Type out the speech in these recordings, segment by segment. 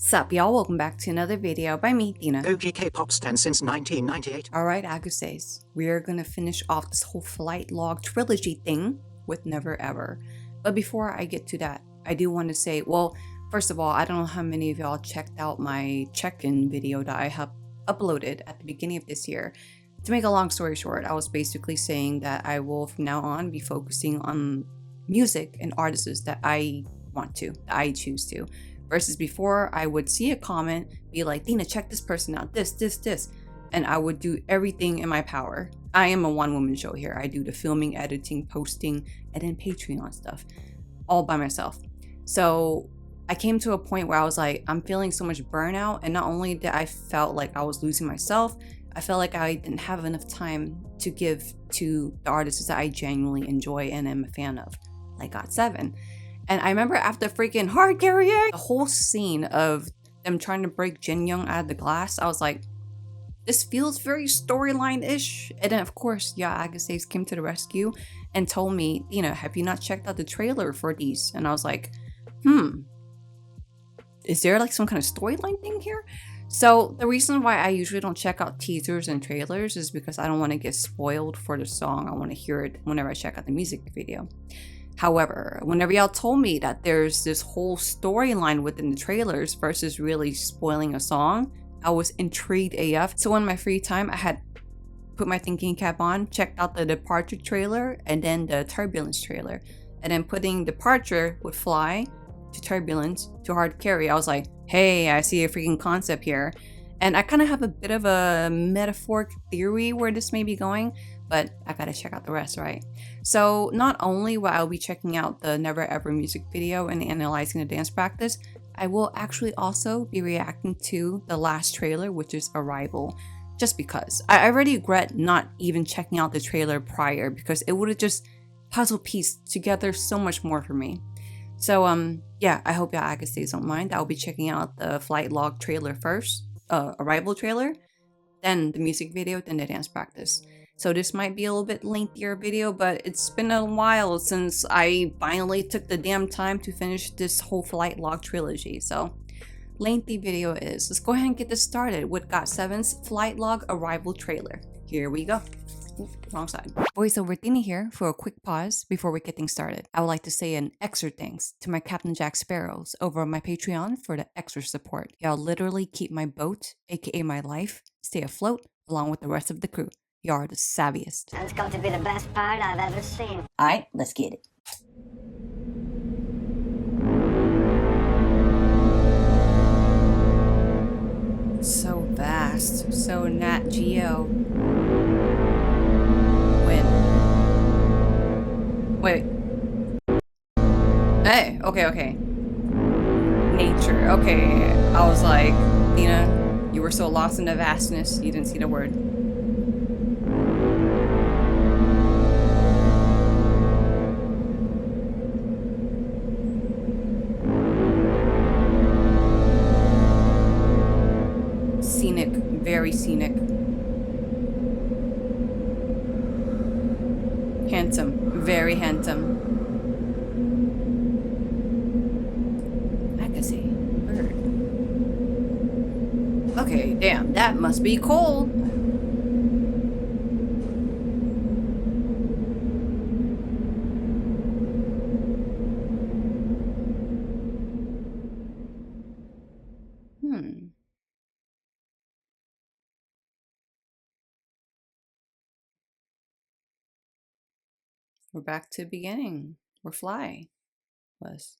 Sup y'all, welcome back to another video by me, Tina. OG K-pop stan since 1998. Alright, Agustes, we are gonna finish off this whole flight log trilogy thing with Never Ever. But before I get to that, I do want to say, well, first of all, I don't know how many of y'all checked out my check-in video that I have uploaded at the beginning of this year. To make a long story short, I was basically saying that I will from now on be focusing on music and artists that I want to, that I choose to. Versus before, I would see a comment, be like, Tina, check this person out, this, and I would do everything in my power. I am a one-woman show here. I do the filming, editing, posting, and then Patreon stuff, all by myself. So I came to a point where I was like, I'm feeling so much burnout, and not only did I felt like I was losing myself, I felt like I didn't have enough time to give to the artists that I genuinely enjoy and am a fan of, like GOT7. And I remember after freaking hard carrying, the whole scene of them trying to break Jin Young out of the glass, I was like, this feels very storyline-ish. And then of course, Agustes came to the rescue and told me, have you not checked out the trailer for these? And I was like, is there like some kind of storyline thing here? So the reason why I usually don't check out teasers and trailers is because I don't want to get spoiled for the song. I want to hear it whenever I check out the music video. However, whenever y'all told me that there's this whole storyline within the trailers versus really spoiling a song, I was intrigued AF. So in my free time, I had put my thinking cap on, checked out the Departure trailer and then the Turbulence trailer. And then putting Departure with Fly to Turbulence to Hard Carry, I was like, hey, I see a freaking concept here. And I kind of have a bit of a metaphoric theory where this may be going, but I gotta check out the rest, right? So not only will I be checking out the Never Ever music video and analyzing the dance practice, I will actually also be reacting to the last trailer, which is Arrival, just because. I already regret not even checking out the trailer prior because it would have just puzzle pieced together so much more for me. So yeah, I hope y'all Agustes don't mind. I'll be checking out the flight log trailer first, Arrival trailer, then the music video, then the dance practice. So this might be a little bit lengthier video, but it's been a while since I finally took the damn time to finish this whole flight log trilogy. So lengthy video it is. Let's go ahead and get this started with GOT7's flight log Arrival trailer. Here we go. Ooh, wrong side. Voiceover Tina here for a quick pause before we get things started. I would like to say an extra thanks to my Captain Jack Sparrows over on my Patreon for the extra support. Y'all literally keep my boat, aka my life, stay afloat along with the rest of the crew. You are the savviest. That's going to be the best part I've ever seen. Alright, let's get it. So vast, so Nat Geo. Wait. Hey, okay. Nature, okay. I was like, Tina, you were so lost in the vastness, you didn't see the word. Scenic, very scenic. Handsome, very handsome. I can see bird. Okay, damn, that must be cold. We're back to the beginning, where Fly was.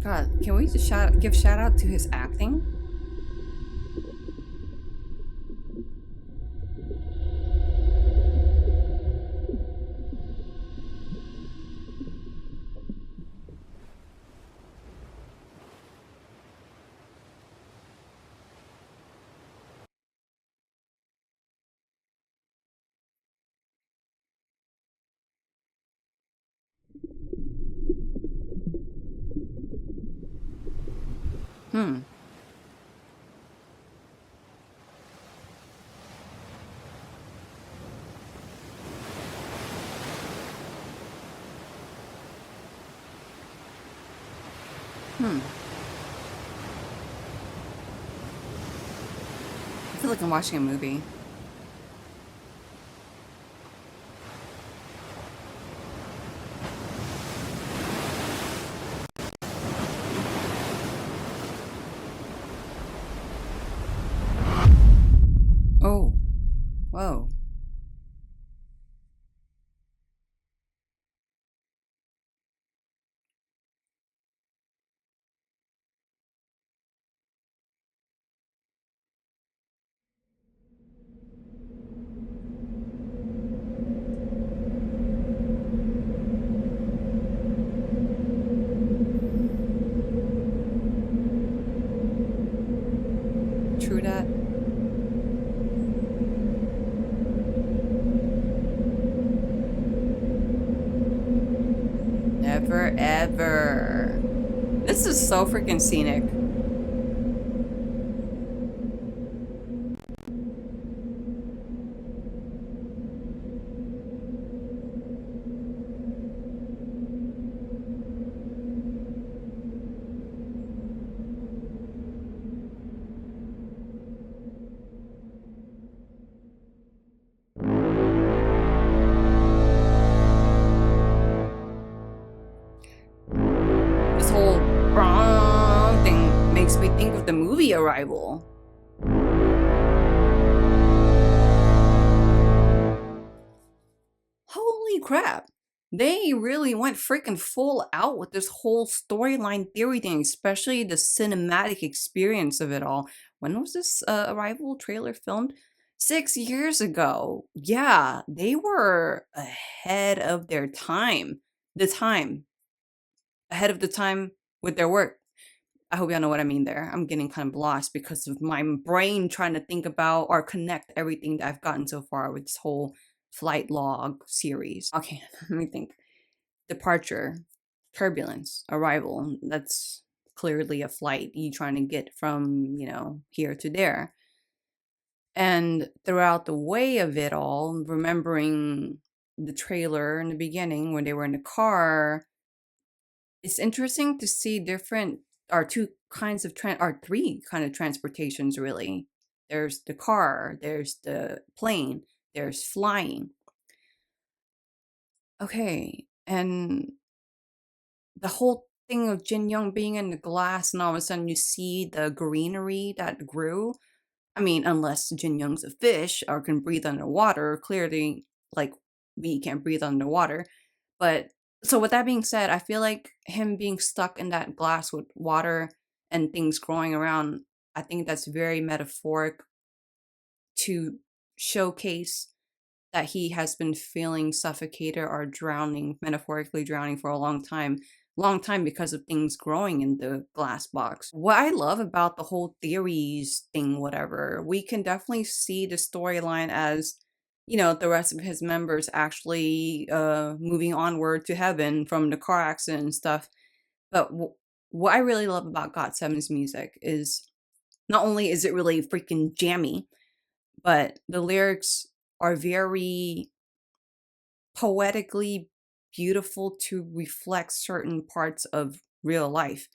God, can we just give shout out to his acting? Hmm. Hmm. I feel like I'm watching a movie. Oh. Whoa. True that. Never ever. This is so freaking scenic. This whole thing makes me think of the movie Arrival. Holy crap. They really went freaking full out with this whole storyline theory thing, especially the cinematic experience of it all. When was this Arrival trailer filmed? 6 years ago. Yeah, they were ahead of their time. The time. Ahead of the time with their work. I hope y'all know what I mean there. I'm getting kind of lost because of my brain trying to think about or connect everything that I've gotten so far with this whole flight log series. Okay, let me think. Departure, turbulence, arrival. That's clearly a flight you trying to get from, here to there. And throughout the way of it all, remembering the trailer in the beginning when they were in the car, it's interesting to see different or two kinds of or three kind of transportations really. There's the car, there's the plane, there's flying. Okay, and the whole thing of Jin Young being in the glass and all of a sudden you see the greenery that grew. I mean, unless Jin Young's a fish or can breathe underwater, clearly, like, we can't breathe underwater. But so with that being said, I feel like him being stuck in that glass with water and things growing around, I think that's very metaphoric to showcase that he has been feeling suffocated or drowning, metaphorically drowning for a long time because of things growing in the glass box. What I love about the whole theories thing, whatever, we can definitely see the storyline as, the rest of his members actually moving onward to heaven from the car accident and stuff. But what I really love about GOT7's music is not only is it really freaking jammy, but the lyrics are very poetically beautiful to reflect certain parts of real life.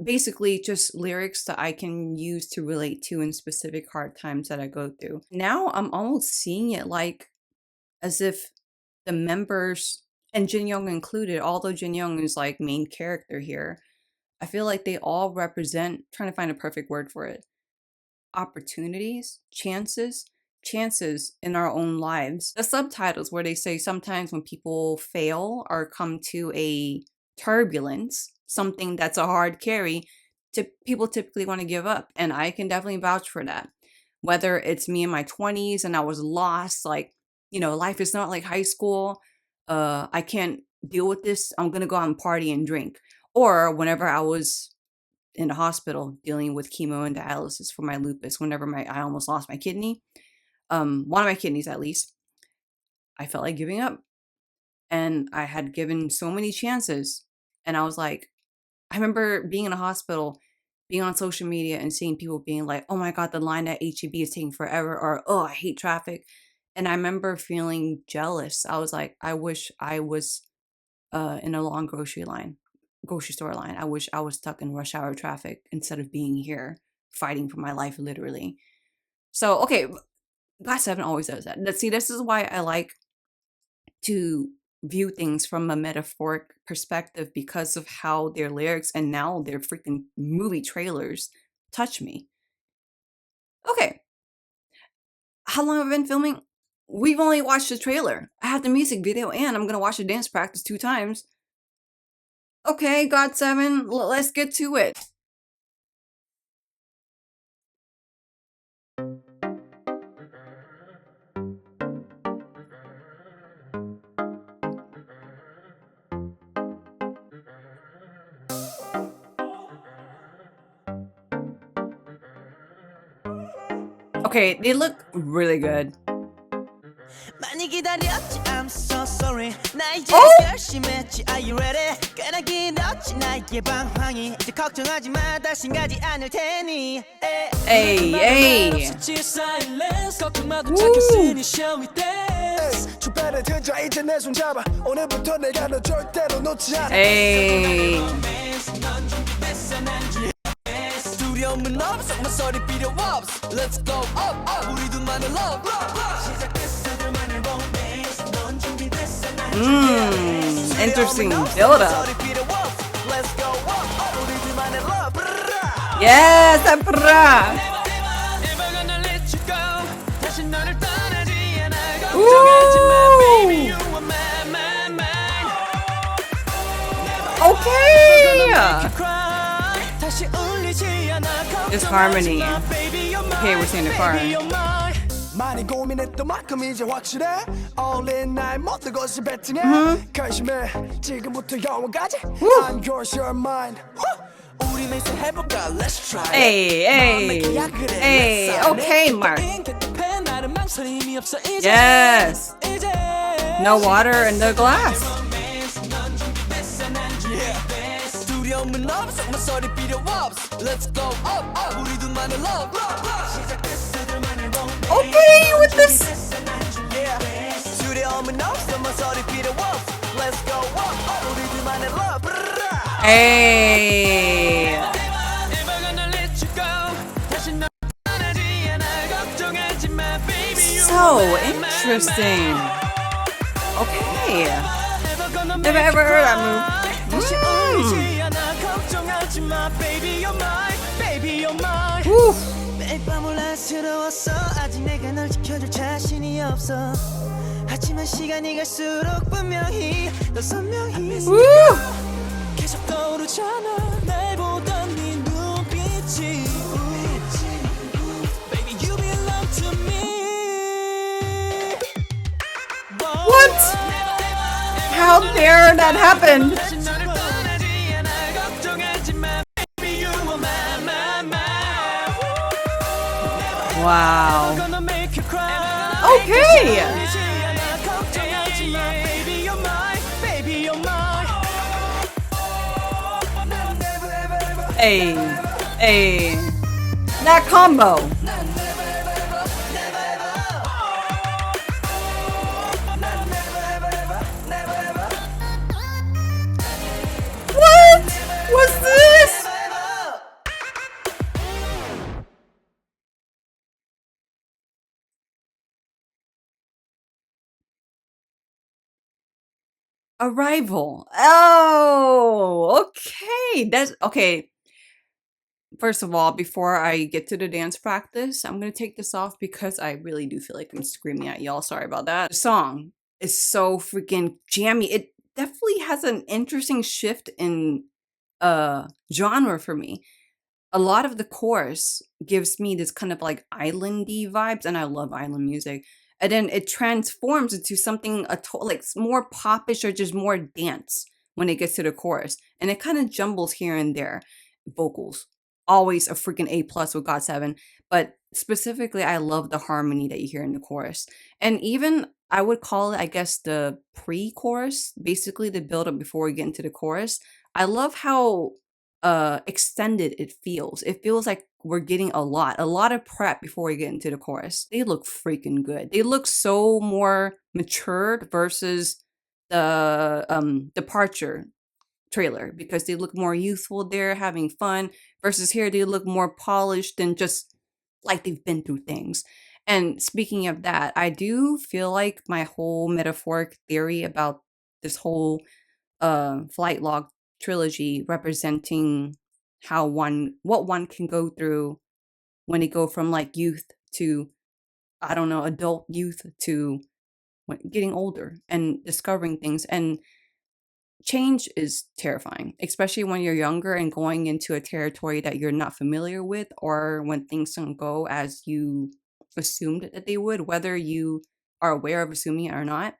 Basically, just lyrics that I can use to relate to in specific hard times that I go through. Now I'm almost seeing it like as if the members, and Jin Young included, although Jin Young is like main character here, I feel like they all represent, trying to find a perfect word for it, opportunities, chances in our own lives. The subtitles where they say sometimes when people fail or come to a turbulence, something that's a hard carry to people typically want to give up. And I can definitely vouch for that. Whether it's me in my 20s and I was lost, like, life is not like high school. I can't deal with this. I'm going to go out and party and drink. Or whenever I was in the hospital dealing with chemo and dialysis for my lupus, whenever I almost lost my kidney, one of my kidneys at least, I felt like giving up. And I had given so many chances. And I was like, I remember being in a hospital, being on social media and seeing people being like, oh my God, the line at HEB is taking forever, or oh, I hate traffic. And I remember feeling jealous. I was like, I wish I was in a long grocery store line. I wish I was stuck in rush hour traffic instead of being here fighting for my life, literally. So, okay, GOT7 always does that. See, this is why I like to view things from a metaphoric perspective, because of how their lyrics and now their freaking movie trailers touch me. Okay, how long have I been filming? We've only watched the trailer. I have the music video and I'm gonna watch the dance practice 2 times. Okay, GOT7, let's get to it. Okay, they look really good. 많이 기다렸지 I'm so sorry 나 이제 어? 결심했지 Are you ready 꽤나 길었지 나의 방황이 이제 걱정하지 마 다신 가지 않을 테니 Hey, hey. 걱정 마도 착했으니 shall we dance 주변에 들자 이제 내 손 잡아 오늘부터 내가 너 절대로 놓지 않아 Hey. 두려움은 없어 모서리 필요 없어 Let's go up up 우리 둘만의 love 시작됐어 둘만의 romance 넌 준비됐어 난 Interesting build up. 모서리 필요 없어 Let's go up up 우리 둘만의 love Yes, Emperor. Never gonna let you go 다시 너를 떠나지 않아 걱정하지 마 baby you are mine mine mine Okay. cry 다시 울리지 않아 This harmony. 걱정하지 마, baby you're mine Okay, we're seeing the car. baby you're mine 많이 고민했던 만큼 이제 확실해 All in 나의 모든 것을 베팅해 결심해 지금부터 영원까지 I'm yours, you're mine 우리 매서 해볼까 let's try Hey, hey. Hey, okay, Mark. 나는 망설임이 없어 이제 Yes. 이제 No water in the glass. 두려움은 없어 모서리 필요 없어 Let's go up up 우리 둘만의 love 시작됐어 둘만의 romance Okay with this. 두려움은 없어 모서리 필요 없어 Let's go up up 우리 둘만의 love Hey. Never gonna let you go 다시 널 떠나지 않아 걱정하지 마 baby you So interesting. Okay. Never ever heard that move. 다시 울리지 않아 걱정하지 마 baby you're mine baby you're mine Woo. 매일 밤 혼란스러웠어 아직 내가 널 지켜줄 자신이 없어 하지만 시간이 갈수록 분명히 더 선명히 Woo. 계속 떠오르잖아 날 보던 네 눈빛이 Baby you belong to me What? How dare that happen? 다시 너를 떠나지 않아 걱정하지 마 Baby you are mine mine mine Wow. Gonna make you cry Okay. 울리지 않아 걱정하지 마 Baby you're mine Baby you're mine Hey. Hey. That combo. What was this? Arrival. Oh, okay. That's okay. First of all, before I get to the dance practice, I'm gonna take this off because I really do feel like I'm screaming at y'all. Sorry about that. The song is so freaking jammy. It definitely has an interesting shift in genre for me. A lot of the chorus gives me this kind of like islandy vibes, and I love island music. And then it transforms into something like more popish or just more dance when it gets to the chorus, and it kind of jumbles here and there. Vocals, always a freaking A+ with GOT7, but specifically, I love the harmony that you hear in the chorus, and even I would call it, I guess, the pre-chorus, basically the build up before we get into the chorus. I love how extended it feels. It feels like we're getting a lot of prep before we get into the chorus. They look freaking good. They look so more matured versus the Departure trailer, because they look more youthful there, having fun, versus here they look more polished and just like they've been through things. And speaking of that, I do feel like my whole metaphoric theory about this whole flight log trilogy representing what one can go through when they go from like youth to, I don't know, adult youth to getting older and discovering things. And change is terrifying, especially when you're younger and going into a territory that you're not familiar with, or when things don't go as you assumed that they would, whether you are aware of assuming it or not.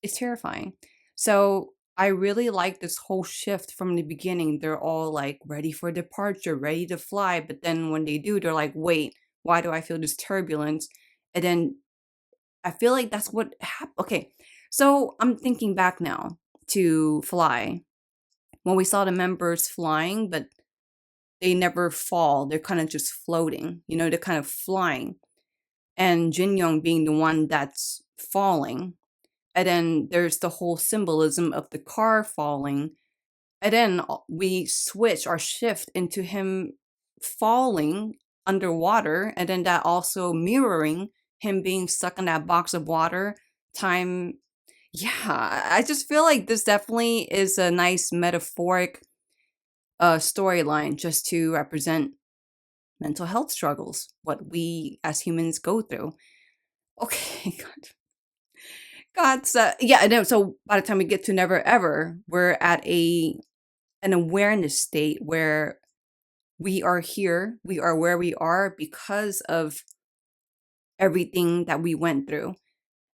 It's terrifying. So I really like this whole shift from the beginning. They're all like ready for departure, ready to fly. But then when they do, they're like, wait, why do I feel this turbulence? And then I feel like that's what happened. Okay, so I'm thinking back now to Fly, when we saw the members flying, but they never fall. They're kind of just floating, they're kind of flying. And Jin Young being the one that's falling. And then there's the whole symbolism of the car falling. And then we switch or shift into him falling underwater. And then that also mirroring him being stuck in that box of water. Time. Yeah, I just feel like this definitely is a nice metaphoric storyline just to represent mental health struggles, what we as humans go through. Okay, God. Yeah, I know. So by the time we get to Never Ever, we're at an awareness state where we are here, we are where we are because of everything that we went through.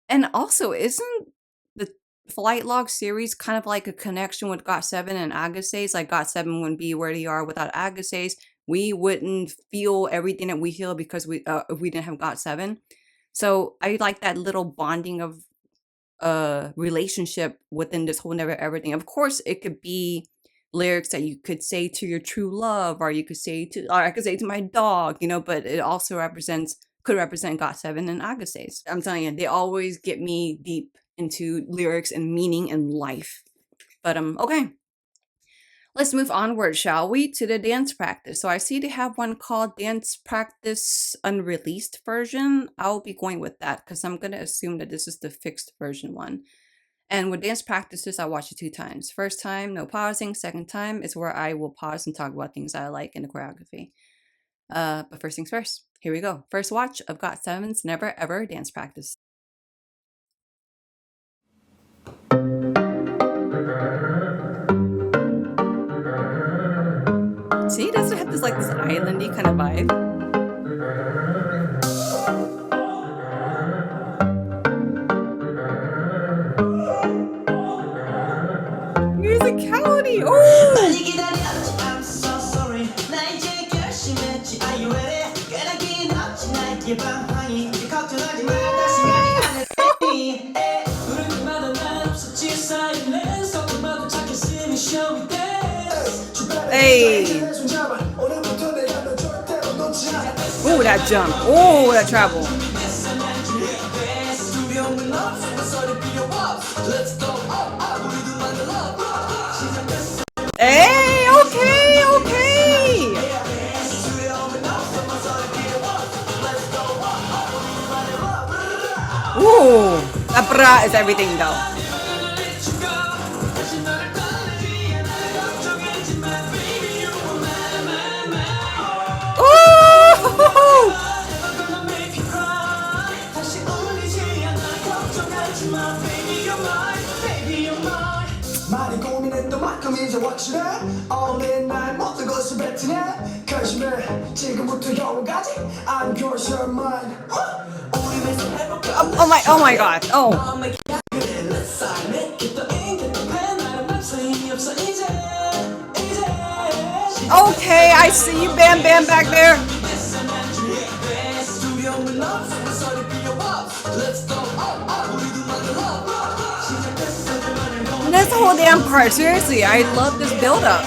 And also, isn't the Flight Log series kind of like a connection with GOT7 and Agassiz? Like GOT7 wouldn't be where they are without Agassiz. We wouldn't feel everything that we feel because if we didn't have GOT7. So I like that little bonding of relationship within this whole Never Ever thing. Of course, it could be lyrics that you could say to your true love, or I could say to my dog, but it also could represent GOT7 and Agassiz. I'm telling you, they always get me deep into lyrics and meaning and life. But okay. Let's move onward, shall we, to the dance practice. So I see they have one called Dance Practice Unreleased version. I'll be going with that because I'm going to assume that this is the fixed version one. And with dance practices, I watch it 2 times. First time, no pausing. Second time is where I will pause and talk about things I like in the choreography. But first things first. Here we go. First watch of GOT7's Never Ever dance practice. See, doesn't it have this islandy kind of vibe? Musicality! Oh! Hey! Oh, that jump. Oh, that travel. Hey, okay, okay. Ooh, that bra is everything though. 많이 고민했던 만큼 이제 확실해 어울린 날 모든 것을 뱉으네 결심해 지금부터 영원까지 I'm yours, you're mine Oh my god. Oh. Okay, I see you, Bam Bam back there. This whole damn part, seriously, I love this build-up.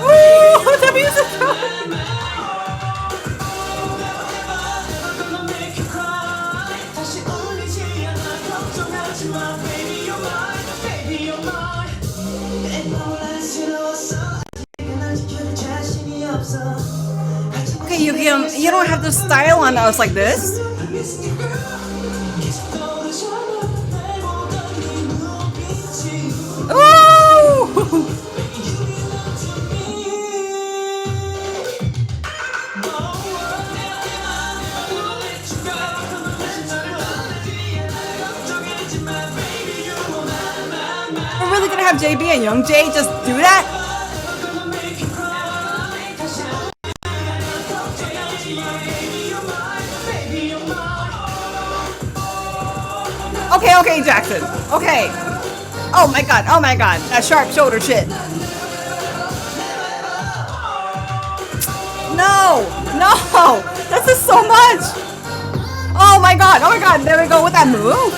Ooh, the music! Okay, you don't have to style on us like this. Ooh! We're really gonna have JB and Young J just do that? Okay, Jackson. Okay. Oh my god, that sharp shoulder shit. No, this is so much. Oh my god, there we go with that move.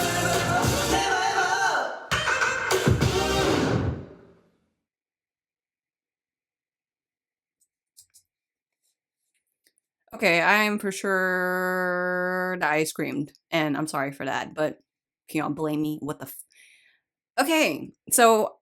Okay, I'm for sure that I screamed, and I'm sorry for that, but can y'all blame me? What the Okay, so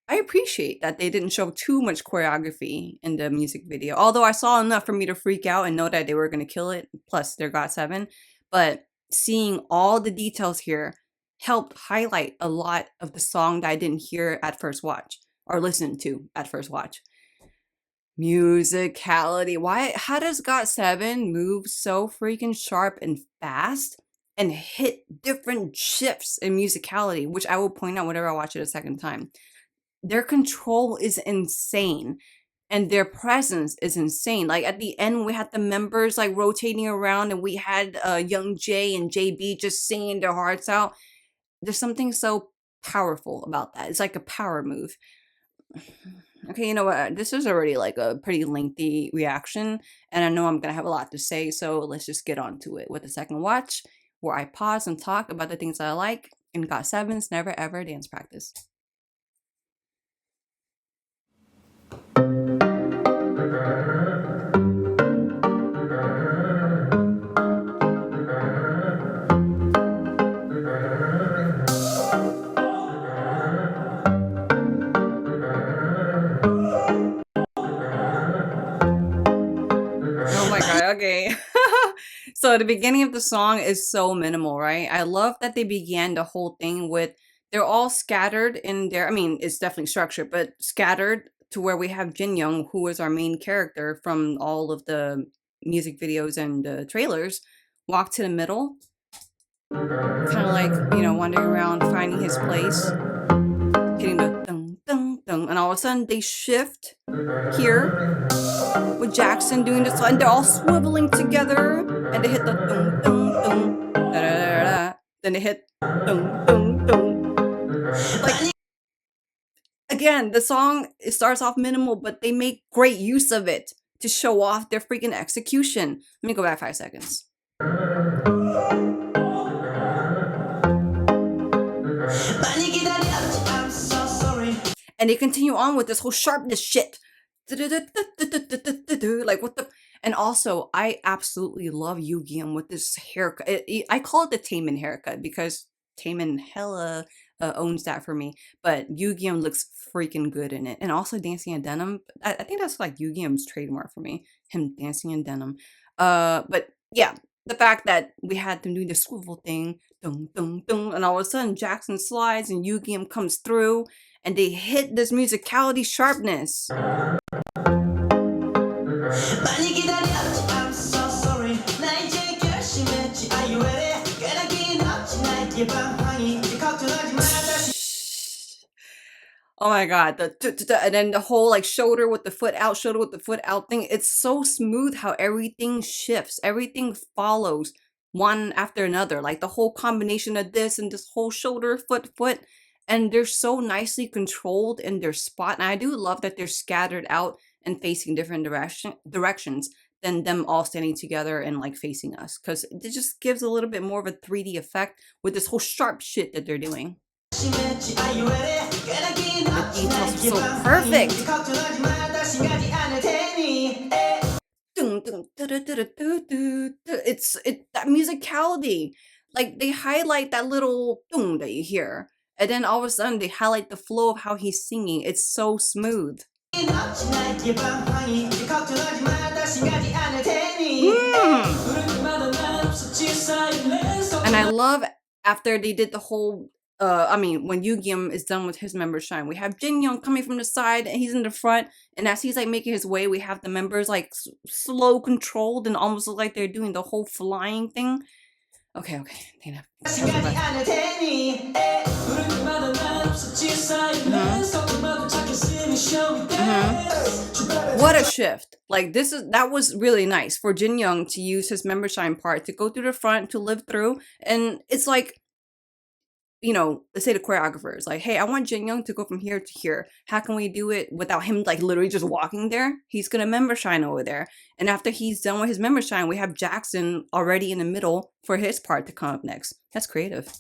I appreciate that they didn't show too much choreography in the music video, although I saw enough for me to freak out and know that they were going to kill it, plus their GOT7, but seeing all the details here helped highlight a lot of the song that I didn't hear at first watch, or listen to at first watch. Musicality. How does GOT7 move so freaking sharp and fast and hit different shifts in musicality, which I will point out whenever I watch it a second time? Their control is insane and their presence is insane. Like at the end, we had the members like rotating around and we had Young J and JB just singing their hearts out. There's something so powerful about that. It's like a power move. Okay, you know what? This is already like a pretty lengthy reaction, and I know I'm gonna have a lot to say, so let's just get on to it with the second watch, where I pause and talk about the things that I like in GOT7's Never Ever dance practice. Okay. So the beginning of the song is so minimal, right? I love that they began the whole thing with, they're all scattered in their, I mean, it's definitely structured, but scattered to where we have Jin Young, who is our main character from all of the music videos and the trailers, walk to the middle, kind of like, you know, wandering around, finding his place, hitting the dun, dun, dun, and all of a sudden they shift here with Jackson doing this, and they're all swiveling together, and they hit the dun, dun, dun, da, da, da, da. Then they hit dun, dun, dun. Like, again, the song, it starts off minimal, but they make great use of it to show off their freaking execution. Let me go back 5 seconds. And they continue on with this whole sharpness shit. Like, what the? And also, I absolutely love Yu-Gi-Oh with this haircut. I call it the Taemin haircut because Taemin hella owns that for me. But Yu-Gi-Oh looks freaking good in it. And also dancing in denim. I think that's like Yu-Gi-Oh's trademark for me. Him dancing in denim. But yeah, the fact that we had them doing the swivel thing, dum, dum, dum, and all of a sudden Jackson slides and Yu-Gi-Oh comes through and they hit this musicality sharpness. 많이 기다렸지 I'm so sorry 나 이제 결심했지 Are you ready 꾀나긴 없지 나의 방황이 이제 걱정하지 마 다시 Oh my god, and then the whole like shoulder with the foot out, shoulder with the foot out thing. It's so smooth how everything shifts, everything follows one after another. Like the whole combination of this and this whole shoulder, foot, and they're so nicely controlled in their spot. And I do love that they're scattered out and facing different directions than them all standing together and like facing us, because it just gives a little bit more of a 3D effect with this whole sharp shit that they're doing. Are you ready 꾀나긴 없지 details are 나의 so 방황이 perfect. 이제 걱정하지 마 다시 가지 않을 테니 It's that musicality. Like they highlight that little dung that you hear, and then all of a sudden they highlight the flow of how he's singing. It's so smooth. 없지 나의 방황이 이제 걱정하지 마 다시 가지 않을 테니 And I love after they did the whole I mean, when Yugyeom is done with his member shine, we have Jin Young coming from the side and he's in the front, and as he's like making his way, we have the members like slow controlled and almost look like they're doing the whole flying thing. Okay, Tina. 다시 가지 않을 테니 What a shift. Like that was really nice for Jin Young to use his member shine part to go through the front to live through, and it's like, you know, let's say the choreographer is like, hey, I want Jin Young to go from here to here. How can we do it without him like literally just walking there? He's gonna member shine over there. And after he's done with his member shine, we have Jackson already in the middle for his part to come up next. That's creative.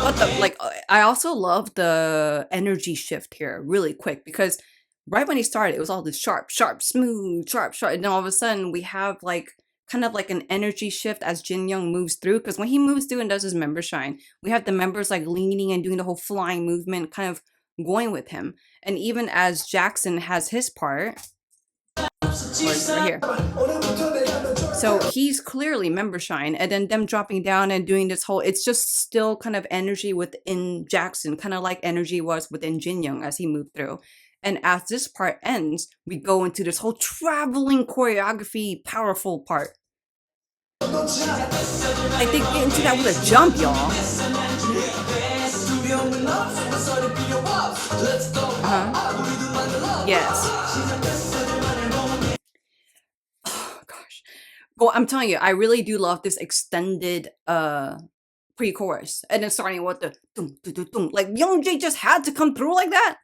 What the, like, I also love the energy shift here really quick, because right when he started, it was all this sharp, smooth, sharp, and then all of a sudden we have like kind of like an energy shift as Jin Young moves through, because when he moves through and does his member shine, we have the members like leaning and doing the whole flying movement, kind of going with him. And even as Jackson has his part, right here. So he's clearly member shine, and then them dropping down and doing this whole, it's just still kind of energy within Jackson, kind of like energy was within Jin Young as he moved through. And as this part ends, we go into this whole traveling choreography, powerful part. Like they get into that with a jump, y'all. Yes. Oh, gosh. Well, I'm telling you, I really do love this extended pre-chorus. And then starting with the dum, dum, dum, dum. Like Young Jae just had to come through like that.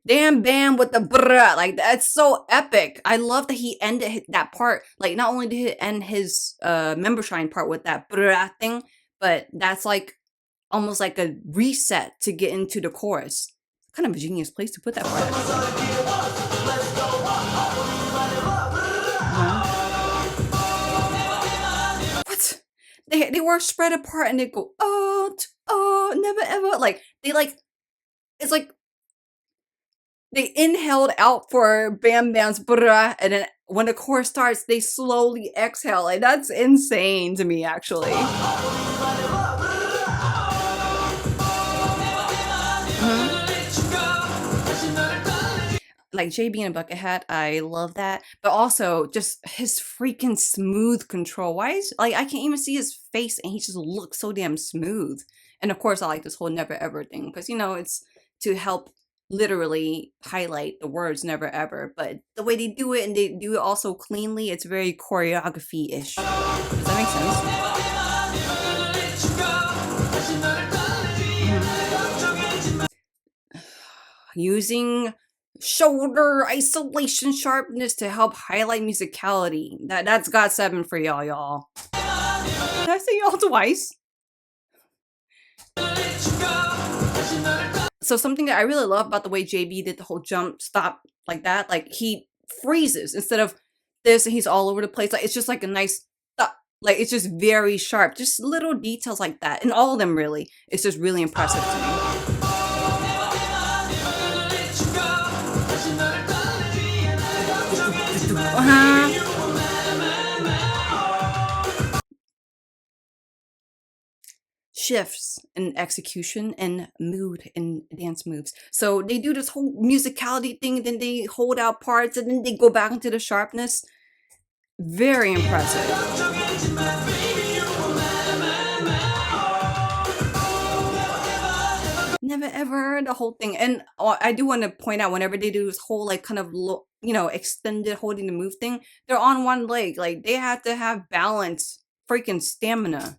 Damn bam with the brah, like that's so epic. I love that he ended that part. Like not only did he end his member shine part with that brah thing, but that's like almost like a reset to get into the chorus. Kind of a genius place to put that part. What? They were spread apart and they go oh never ever, like they like, it's like they inhaled out for Bam Bam's brah, and then when the chorus starts, they slowly exhale. Like that's insane to me, actually. Like JB in a bucket hat, I love that. But also just his freaking smooth control. Why is, like, I can't even see his face and he just looks so damn smooth. And of course I like this whole never ever thing, because you know, it's to help literally highlight the words never ever. But the way they do it, and they do it also cleanly, it's very choreography-ish. Does that make sense? Using shoulder isolation sharpness to help highlight musicality. That's GOT7 for y'all. Did I say y'all twice? So something that I really love about the way JB did the whole jump stop like that, like he freezes instead of this and he's all over the place. Like it's just like a nice stop, Like, it's just very sharp. Just little details like that. And all of them, really. It's just really impressive to me. Shifts in execution and mood and dance moves. So they do this whole musicality thing, then they hold out parts, and then they go back into the sharpness. Very impressive. Never ever the whole thing. And I do want to point out, whenever they do this whole like kind of extended holding the move thing, they're on one leg. Like, they have to have balance, freaking stamina.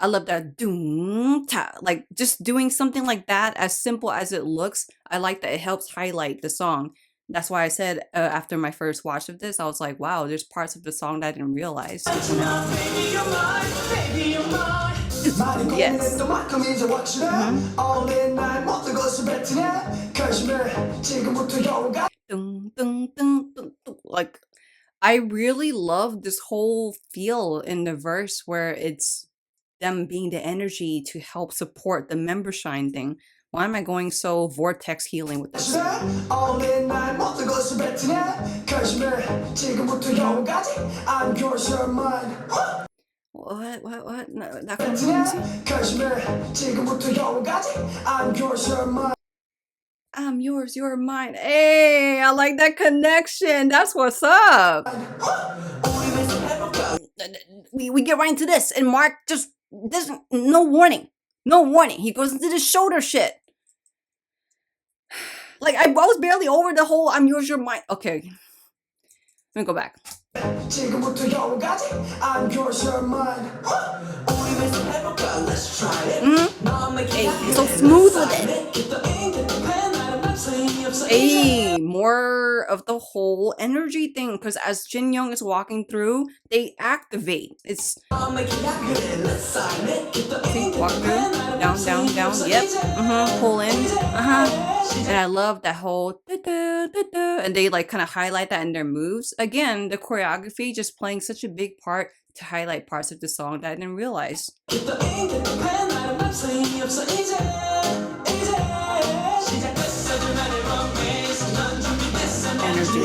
I love that doom ta. Like, just doing something like that, as simple as it looks, I like that it helps highlight the song. That's why I said after my first watch of this, I was like, wow, there's parts of the song that I didn't realize. Yes. Like, I really love this whole feel in the verse where it's them being the energy to help support the member shine thing. Why am I going so vortex healing with this? What? No, that comes I'm yours, you're mine. Hey, I like that connection. That's what's up. We get right into this, and Mark just doesn't, no warning. He goes into the shoulder shit. Like, I was barely over the whole I'm yours, you're mine. Okay. Let me go back. Hey, so smooth with it. Hey, more of the whole energy thing, because as Jin Young is walking through, they activate. It's see, walk through, down, yep, pull in, and I love that whole and they like kind of highlight that in their moves. Again, the choreography just playing such a big part to highlight parts of the song that I didn't realize. Energy.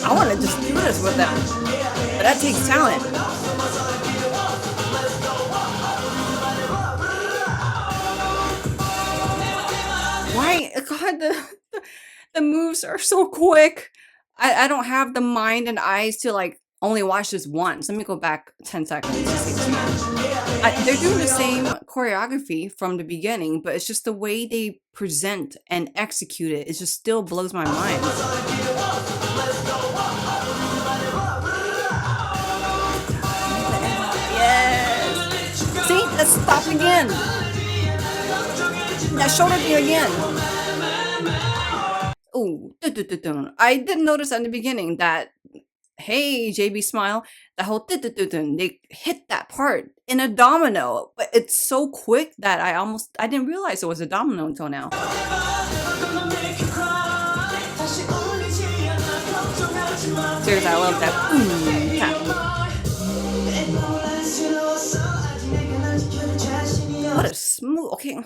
I want to just do this with them, but that takes talent. Why? God, the moves are so quick. I don't have the mind and eyes to like only watch this once. Let me go back 10 seconds. They're doing the same choreography from the beginning, but it's just the way they present and execute it. It just still blows my mind. Yes. See, let's stop again. That shoulder thing again. Oh, I didn't notice at the beginning that, hey, JB Smile, the whole they hit that part in a domino, but it's so quick that I didn't realize it was a domino until now. Seriously, I love that. What a smooth, okay.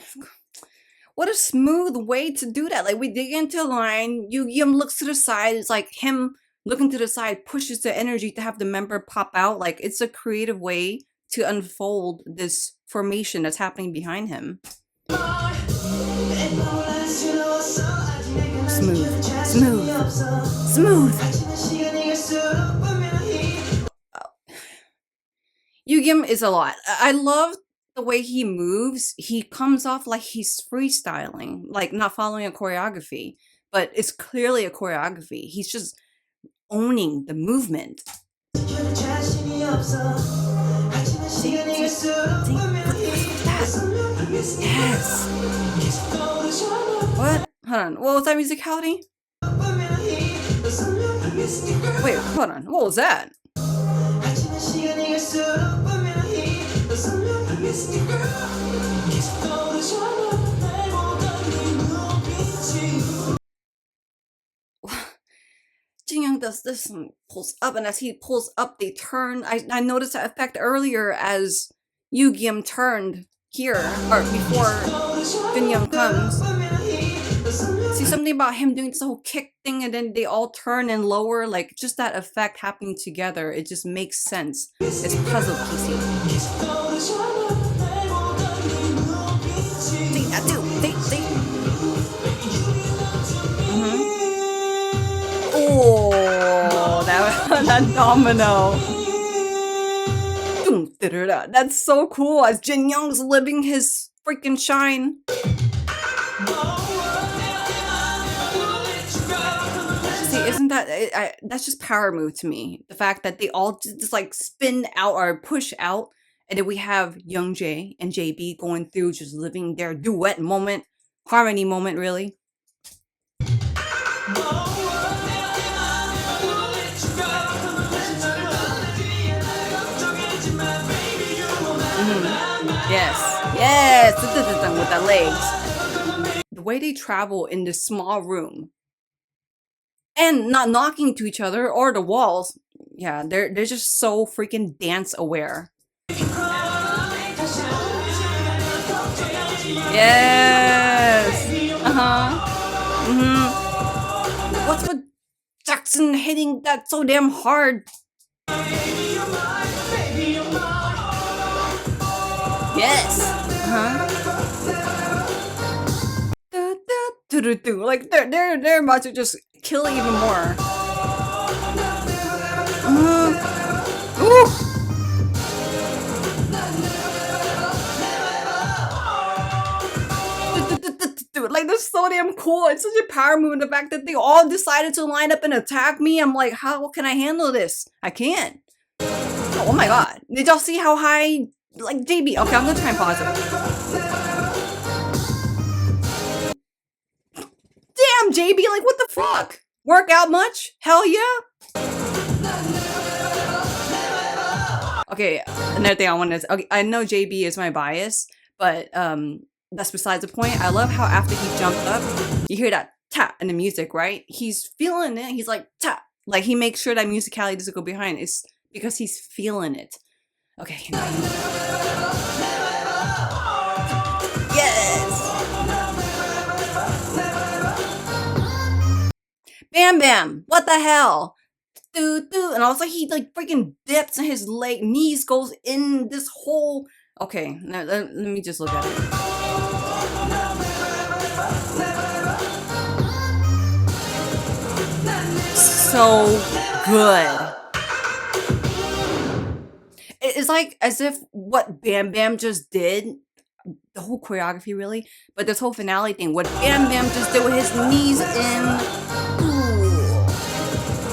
What a smooth way to do that. Like, we dig into a line, Yum looks to the side, it's like him looking to the side pushes the energy to have the member pop out. Like, it's a creative way to unfold this formation that's happening behind him. Smooth. Yugim is a lot. I love the way he moves. He comes off like he's freestyling, like not following a choreography, but it's clearly a choreography. He's just owning the movement. Yes. What? Hold on. What was that musicality? Wait, hold on. What was that? Jin does this and pulls up, and as he pulls up, they turn. I noticed that effect earlier as Yu-Gi-Um turned here, or before Jin comes. See, something about him doing this whole kick thing, and then they all turn and lower, like just that effect happening together. It just makes sense. It's puzzle piecing. See that too. See. Oh, that domino. That's so cool. As Jin Young's living his freaking shine. See, isn't that that's just power move to me? The fact that they all just like spin out or push out, and then we have Young Jae and JB going through, just living their duet moment, harmony moment, really. Yes, with the legs. The way they travel in this small room and not knocking to each other or the walls. Yeah, they're just so freaking dance aware. Yes. What's with Jackson hitting that so damn hard? Yes. Like they're about to just kill even more. Like, this is so damn cool. It's such a power move. The fact that they all decided to line up and attack me. I'm like, how can I handle this? I can't. Oh my god. Did y'all see how high? Like, JB. Okay, I'm gonna try and pause it. Damn, JB, like, what the fuck? Work out much? Hell yeah. Okay, another thing I wanted to say. Okay, I know JB is my bias, but that's besides the point. I love how after he jumped up, you hear that tap in the music, right? He's feeling it. He's like, tap. Like, he makes sure that musicality doesn't go behind. It's because he's feeling it. Okay. Yes! Bam Bam! What the hell? And also he like freaking dips and his knees goes in this whole... Okay, now, let me just look at it. So good. It's like as if what Bam Bam just did, the whole choreography really, but this whole finale thing, what Bam Bam just did with his knees in, ooh,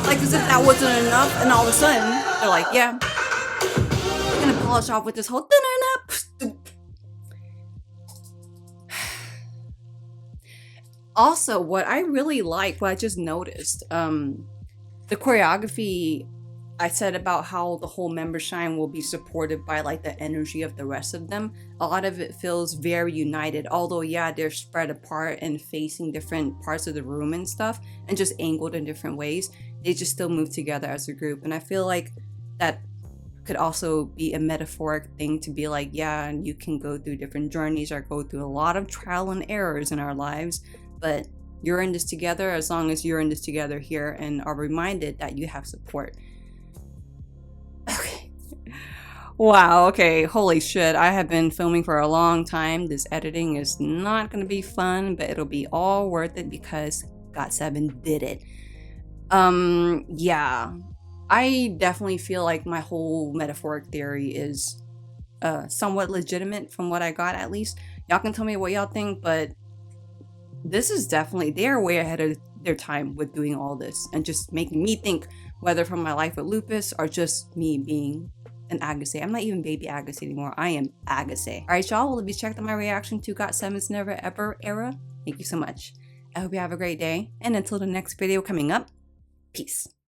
like as if that wasn't enough, and all of a sudden, they're like, yeah, we're gonna polish off with this whole Also, what I really like, what I just noticed, the choreography, I said about how the whole member shine will be supported by like the energy of the rest of them. A lot of it feels very united, although yeah, they're spread apart and facing different parts of the room and stuff, and just angled in different ways. They just still move together as a group, and I feel like that could also be a metaphoric thing to be like, yeah, you can go through different journeys or go through a lot of trial and errors in our lives, but you're in this together as long as you're in this together here and are reminded that you have support. Okay. Wow, okay, holy shit. I have been filming for a long time. This editing is not going to be fun, but it'll be all worth it because GOT7 did it. Yeah. I definitely feel like my whole metaphoric theory is somewhat legitimate from what I got, at least. Y'all can tell me what y'all think, but this is definitely, they're way ahead of their time with doing all this and just making me think, whether from my life with lupus or just me being an Agase. I'm not even baby Agase anymore. I am Agase. All right, y'all. Well, if you checked out my reaction to GOT7's Never Ever era, thank you so much. I hope you have a great day. And until the next video coming up, peace.